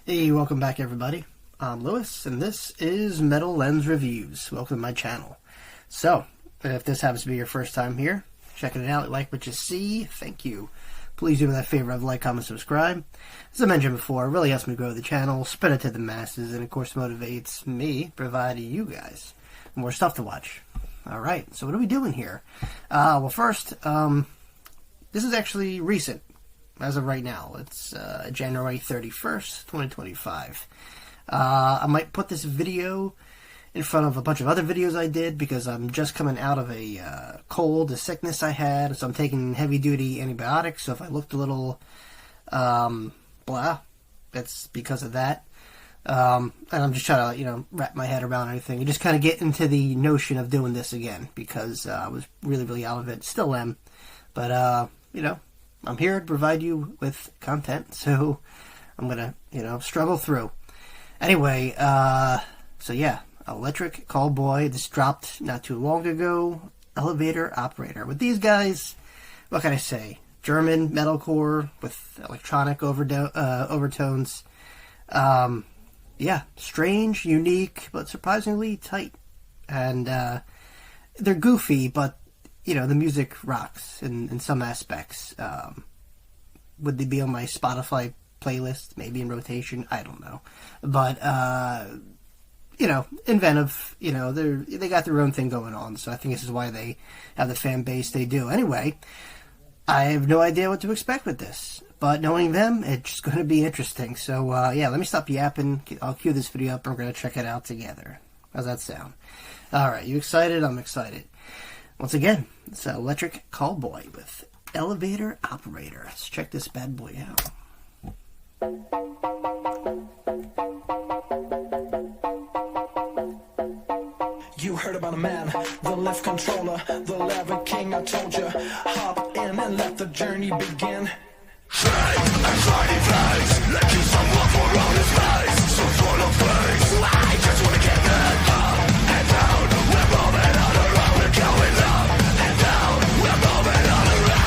Hey, welcome back everybody. I'm Lewis, and this is Metal Lens Reviews. Welcome to my channel. So, if this happens to be your first time here, checking it out, like what you see, thank you. Please do me that favor of like, comment, subscribe. As I mentioned before, it really helps me grow the channel, spread it to the masses, and of course motivates me, providing you guys more stuff to watch. Alright, so what are we doing here? Well first, this is actually recent. As of right now, it's January 31st, 2025. I might put this video in front of a bunch of other videos I did because I'm just coming out of a cold, a sickness I had, so I'm taking heavy-duty antibiotics, so if I looked a little blah, that's because of that. And I'm just trying to, wrap my head around anything and just kind of get into the notion of doing this again because I was really out of it. Still am. But, I'm here to provide you with content, so I'm gonna, struggle through. Anyway, so yeah, Electric Callboy. This dropped not too long ago. Elevator Operator. With these guys, what can I say? German metalcore with electronic overtones. Yeah, strange, unique, but surprisingly tight. And they're goofy, but the music rocks in some aspects. Would they be on my Spotify playlist? Maybe in rotation? I don't know. But, inventive. They got their own thing going on. So I think this is why they have the fan base they do. Anyway, I have no idea what to expect with this. But knowing them, it's going to be interesting. So, yeah, let me stop yapping. I'll cue this video up and we're going to check it out together. How's that sound? Alright, you excited? I'm excited. Once again, it's Electric Callboy with Elevator Operator. Let's check this bad boy out. You heard about a man, the lift controller, the lever king, I told you. Hop in and let the journey begin. Shake and shiny face, let you someone for all his face. So full of space, I just wanna get that up and down. We're moving all around, we're going up and down. We're moving all around.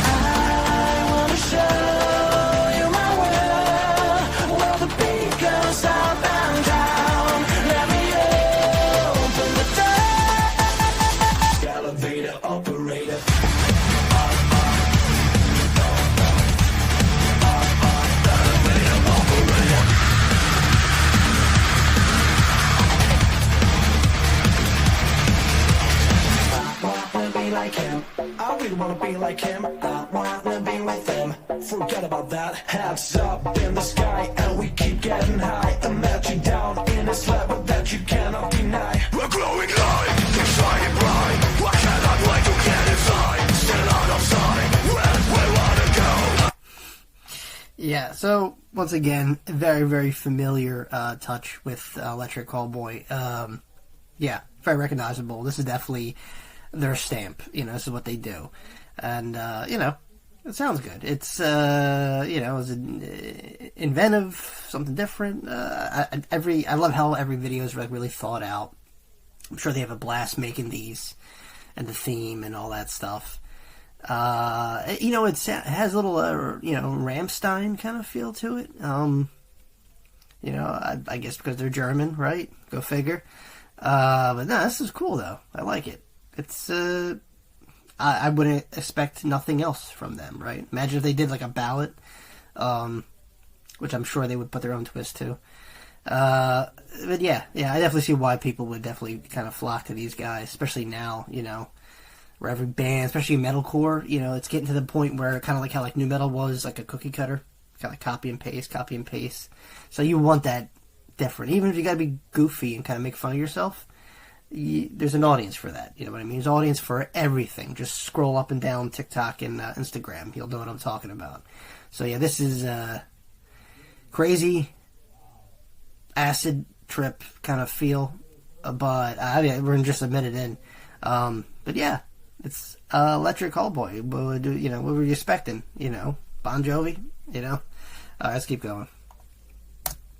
I wanna show you my world, where the beat goes up and down. Let me open the door. Elevator operator. Like him, I really wanna be like him. I wanna be with him. Forget about that. Hats up in the sky, and we keep getting high. Imagine down in this level that you cannot deny. We're glowing light, we're shining bright. I cannot wait to get inside. Still out of sight, where we wanna go. Yeah, so once again, a very familiar touch with Electric Callboy. Yeah, very recognizable. This is definitely their stamp. This is what they do. And, it sounds good. It's, it's inventive, something different. I love how every video is really thought out. I'm sure they have a blast making these and the theme and all that stuff. It has a little, Rammstein kind of feel to it. I guess because they're German, right? Go figure. But no, this is cool though. I like it. It's, I wouldn't expect nothing else from them, right? Imagine if they did like a ballad, which I'm sure they would put their own twist to. But yeah, I definitely see why people would definitely kind of flock to these guys, especially now, where every band, especially metalcore, it's getting to the point where kind of like how like nu metal was like a cookie cutter, kind of copy and paste. So you want that different, even if you gotta be goofy and kind of make fun of yourself. There's an audience for that, you know what I mean? There's an audience for everything. Just scroll up and down TikTok and Instagram. You'll know what I'm talking about. So yeah, this is crazy acid trip kind of feel, but we're just a minute in. But yeah, it's Electric Callboy. What were you expecting? Bon Jovi. Let's keep going.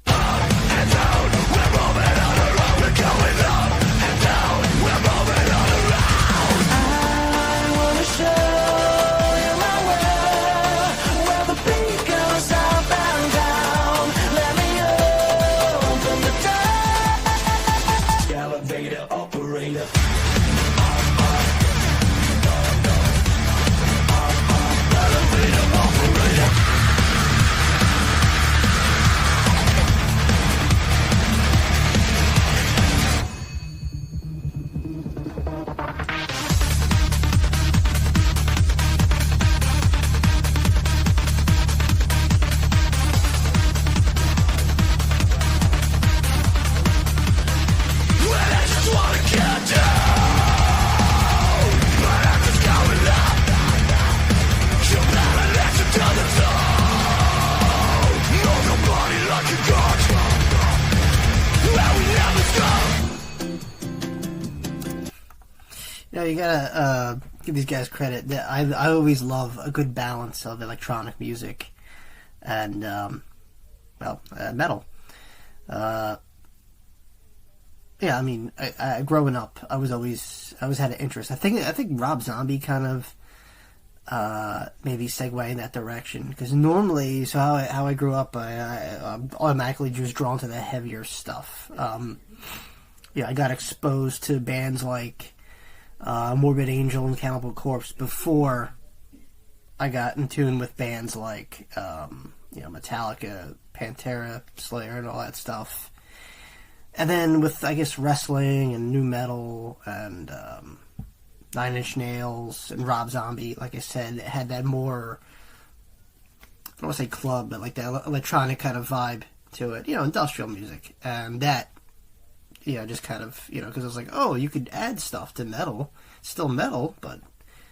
And down, we're moving all around, we're going up and down, we're moving all around. I wanna show you my world, where the beat goes up and down. Let me No, you gotta give these guys credit. I always love a good balance of electronic music and metal. Yeah, I mean, I growing up, I always had an interest. I think Rob Zombie kind of maybe segue in that direction, because normally, so how I grew up, I automatically was drawn to the heavier stuff. Yeah, I got exposed to bands like Morbid Angel and Cannibal Corpse before I got in tune with bands like Metallica, Pantera, Slayer, and all that stuff. And then with, I guess, wrestling and new metal and Nine Inch Nails and Rob Zombie, like I said, it had that more, I don't want to say club, but like that electronic kind of vibe to it, industrial music. And that, just kind of, because I was like, oh, you could add stuff to metal, still metal, but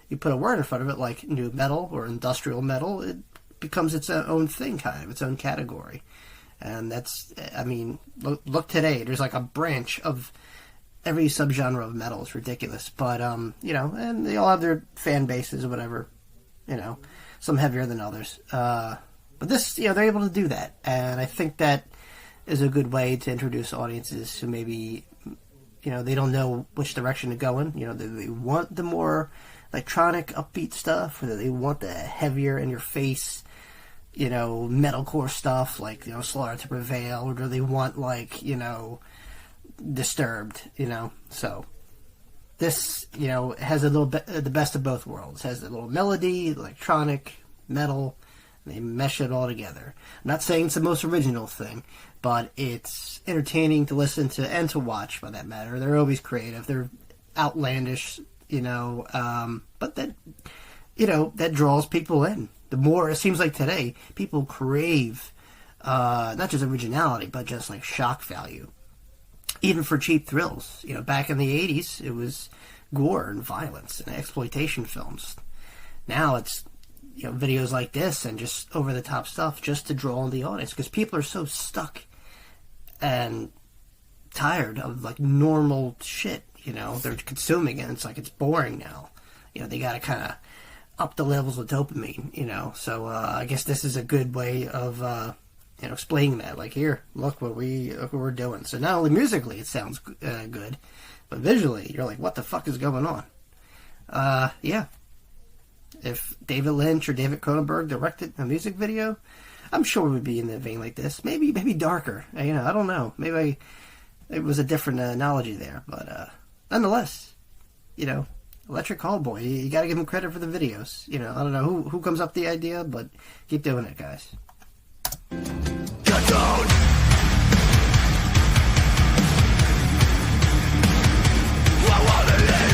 you put a word in front of it like new metal or industrial metal, it becomes its own thing, kind of, its own category. And that's, I mean, look today, there's like a branch of every subgenre of metal. It's ridiculous. But, and they all have their fan bases or whatever, some heavier than others. But this, they're able to do that. And I think that is a good way to introduce audiences who maybe, they don't know which direction to go in. Do they want the more electronic, upbeat stuff, or do they want the heavier, in-your-face, metalcore stuff like, Slaughter to Prevail, or do they want like, Disturbed, so this, has a little bit the best of both worlds. It has a little melody, electronic, metal, and they mesh it all together. I'm not saying it's the most original thing, but it's entertaining to listen to and to watch, by that matter. They're always creative. They're outlandish, but that, that draws people in. The more, it seems like today, people crave not just originality, but just like shock value. Even for cheap thrills. Back in the 80s, it was gore and violence and exploitation films. Now it's, videos like this and just over-the-top stuff just to draw in the audience. Because people are so stuck and tired of like normal shit, They're consuming it and it's like it's boring now. They gotta kind of up the levels of dopamine, so I guess this is a good way of explaining that. Like, here, look what we're doing. So not only musically it sounds good, but visually you're like, what the fuck is going on? Yeah. If David Lynch or David Cronenberg directed a music video, I'm sure it would be in the vein like this. Maybe darker. I don't know. Maybe it was a different analogy there, but nonetheless, Electric Callboy, you gotta give him credit for the videos. I don't know who comes up with the idea, but keep doing it, guys. Get down! I wanna live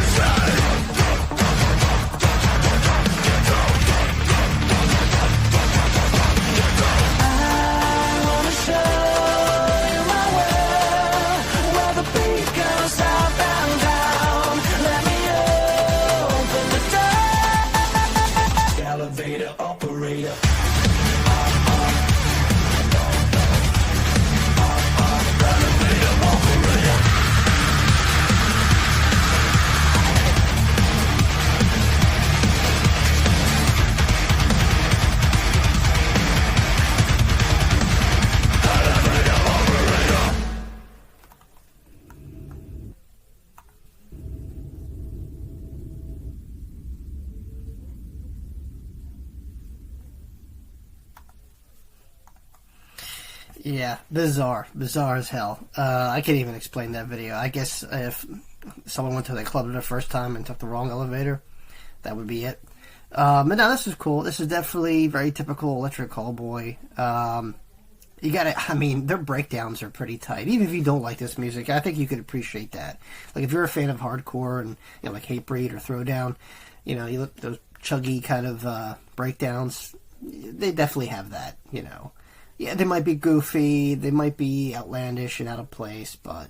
I wanna show you my world, where the beat goes up and down. Let me open the door. Elevator operator. Yeah, bizarre as hell. I can't even explain that video. I guess if someone went to the club the first time and took the wrong elevator, that would be it. But no, this is cool. This is definitely very typical Electric Callboy. You gotta, their breakdowns are pretty tight. Even if you don't like this music, I think you could appreciate that. Like, if you're a fan of hardcore and, like Hatebreed or Throwdown, you look at those chuggy kind of breakdowns, they definitely have that, Yeah, they might be goofy, they might be outlandish and out of place, but,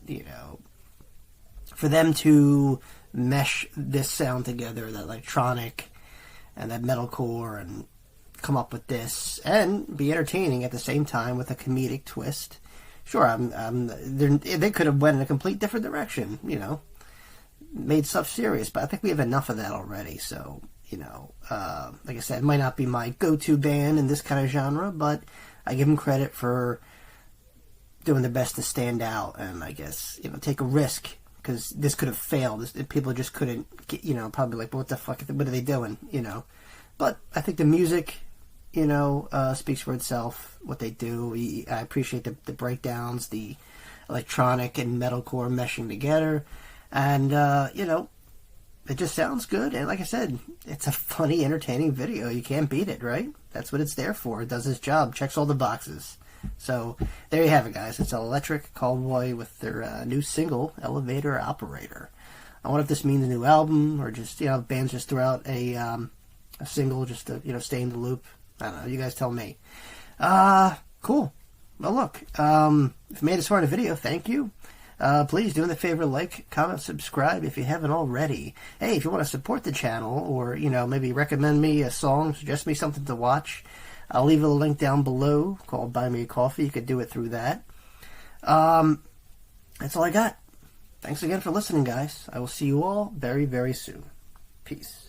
for them to mesh this sound together, that electronic and that metalcore, and come up with this, and be entertaining at the same time with a comedic twist. Sure, they could have went in a complete different direction, made stuff serious, but I think we have enough of that already. So, you know, like I said, it might not be my go-to band in this kind of genre, but I give them credit for doing their best to stand out and, I guess, you know, take a risk, because this could have failed. People just couldn't get, you know, probably like, what the fuck, what are they doing, you know? But I think the music, you know, speaks for itself, what they do. I appreciate the breakdowns, the electronic and metalcore meshing together, and, you know, it just sounds good. And like I said, it's a funny, entertaining video. You can't beat it, right? That's what it's there for. It does its job, checks all the boxes. So there you have it, guys. It's Electric Callboy with their new single, Elevator Operator. I wonder if this means a new album, or just, you know, bands just throw out a single just to, you know, stay in the loop. I don't know. You guys tell me. Cool. Well, look, if you made this far in the video, thank you. Please do me a favor, like, comment, subscribe if you haven't already. Hey, if you want to support the channel, or, you know, maybe recommend me a song, suggest me something to watch, I'll leave a link down below called Buy Me a Coffee. You could do it through that. That's all I got. Thanks again for listening, guys. I will see you all very, very soon. Peace.